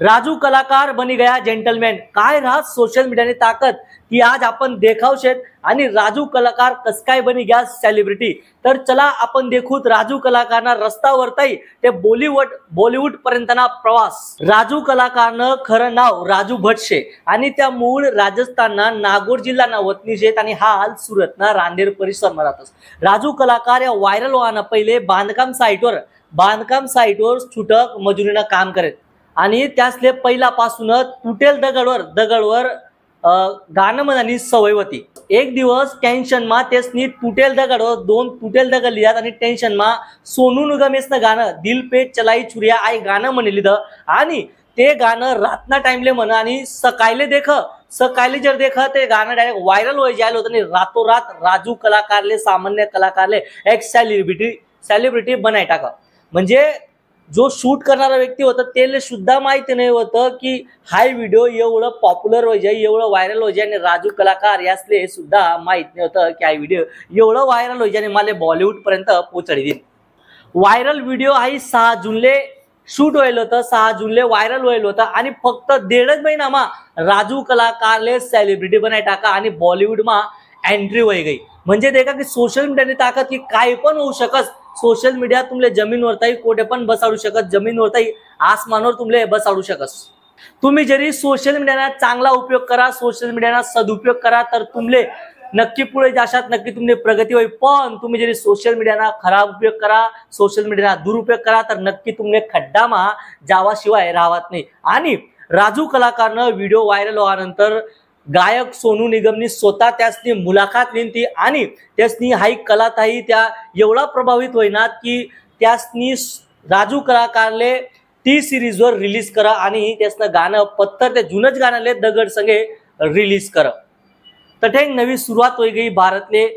राजू कलाकार बनी गया जेंटलमॅन। काय राहत सोशल मीडियाने ताकद की आज आपण देखाव शेत आणि राजू कलाकार कस काय बनी गया सेलिब्रिटी। तर चला आपण देखूत राजू कलाकारना रस्ता वरताई ते बॉलिवूड पर्यंतना प्रवास। राजू कलाकारनं खरं नाव राजू भट शे आणि त्या मूळ राजस्थानना नागौर जिल्हा वतनी शेत आणि हा हाल सुरतना रांदेर परिसर में राहतस। राजू कलाकार या व्हायरल व्हाना पहिले बांधकाम साइटवर छुटक मजुरीनं काम करत आणि त्यासले पहिल्यापासूनच तुटेल दगडवर गाणं म्हणानी सवय होती। एक दिवस टेन्शन मा तेसनी तुटेल दगडवर 2 तुटेल दगड लिहितात आणि टेन्शन मा सोनू निगमेसनं गाणं दिल पे चलाई चुरिया आई गाणं म्हणे लिहिलं आणि ते गाणं रातना टाइमले म्हण आणि सकाळी जर देख ते गाणं डायरेक्ट व्हायरल होई जायला होतं आणि रातोरात राजू कलाकारले सामान्य कलाकारले एक सेलिब्रिटी बनाय टाका। म्हणजे जो शूट करणारा व्यक्ती होता त्याला सुद्धा माहिती नाही होतं की हा व्हिडिओ एवढं पॉप्युलर हो जाए एवढं व्हायरल हो जाए आणि राजू कलाकार यासले सुद्धा माहित नाही होतं की हा व्हिडिओ एवढं व्हायरल हो जाए आणि मला बॉलिवूड पर्यंत पोहोचली देईल। व्हायरल व्हिडिओ हा 6 जूनले शूट व्हायल होतं, 6 जूनले व्हायरल व्हायल होतं आणि फक्त 1.5 महिनामा राजू कलाकारले सेलिब्रिटी बनाय टाका आणि बॉलिवूड मा एंट्री होई गई। म्हणजे देखा की सोशल मीडियाने ताकद की काय पण होऊ शकत। सोशल मीडिया तुमले जमीनवरताही कोठे पण बसाडू शकत, जमीनवरताही आसमानवर तुमले बसाडू शकत। तुम्ही जरी सोशल मीडियाचा चांगला उपयोग करा, सोशल मीडियाचा सदुपयोग करा तर तुमले नक्की पुढे जाशात, नक्की तुमने प्रगती होईल। पण तुम्ही जरी सोशल मीडियाचा खराब उपयोग करा, सोशल मीडियाचा दुरुपयोग करा तर नक्की तुमने खड्डामा जावाशिवाय राहत नाही। आणि राजू कलाकारनं व्हिडिओ व्हायरल व्हानंतर गायक सोनू निगमनी स्वतः त्यासनी मुलाखत लिहिली आणि त्यासनी हाई कलाताई त्या एवढा प्रभावित होईनात की त्यासनी राजू कलाकारले टी सीरीज वर रिलीज करा आणि त्यासनं गाणं पत्थर ते जुनच गाण्याले दगड संगे रिलीज करा। तर एक नवी सुरुवात होई गई भारतले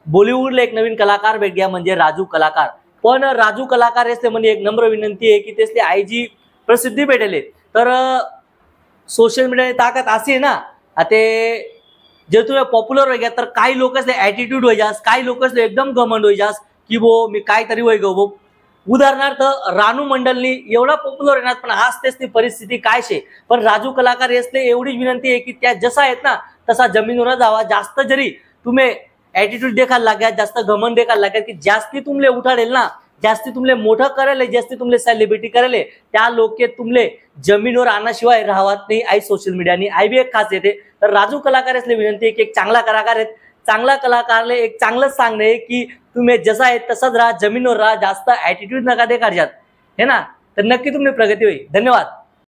बॉलिवूडला एक नवीन कलाकार भेट गया म्हणजे राजू कलाकार। पण राजू कलाकार असले म्हणजे एक नम्र विनंती आहे की त्यासले आईजी प्रसिद्धी भेटेले तर सोशल मीडियाने ताकद अशी आहे ना ते जे तुम्ही पॉप्युलर हो गया तर काही लोकसले ॲटिट्यूड हो जास, काही लोकसले एकदम घमंड हो जास की वो मी काहीतरी होई गो। उदाहरणार्थ रानू मंडलनी एवढा पॉप्युलर होणार पण आज त्याची परिस्थिती काय शे। पण राजू कलाकार असले एवढीच विनंती आहे की त्या जसा आहेत ना तसा जमीनवर जावा। जास्त जरी तुम्ही ॲटिट्यूड देखायला लाग्या, जास्त घमंड देखायला लाग्या की जास्ती तुमले उठाडेल ना, जास्ती तुमले मोठं करेल, जास्ती तुमले सेलिब्रिटी करेल त्या लोके तुमले जमीनवर आणण्याशिवाय राहत नाही। आई सोशल मीडियानी आई बी एक खास येते। तर राजू कलाकार असले विनंती आहे की एक चांगला कलाकार आहेत, चांगला कलाकारले एक चांगलंच सांगणे की तुम्ही जसा आहे तसंच राहा, जमीनवर राहा, जास्त ॲटिट्यूड नका देखाडजात है ना। तर नक्की तुमने प्रगती होईल। धन्यवाद।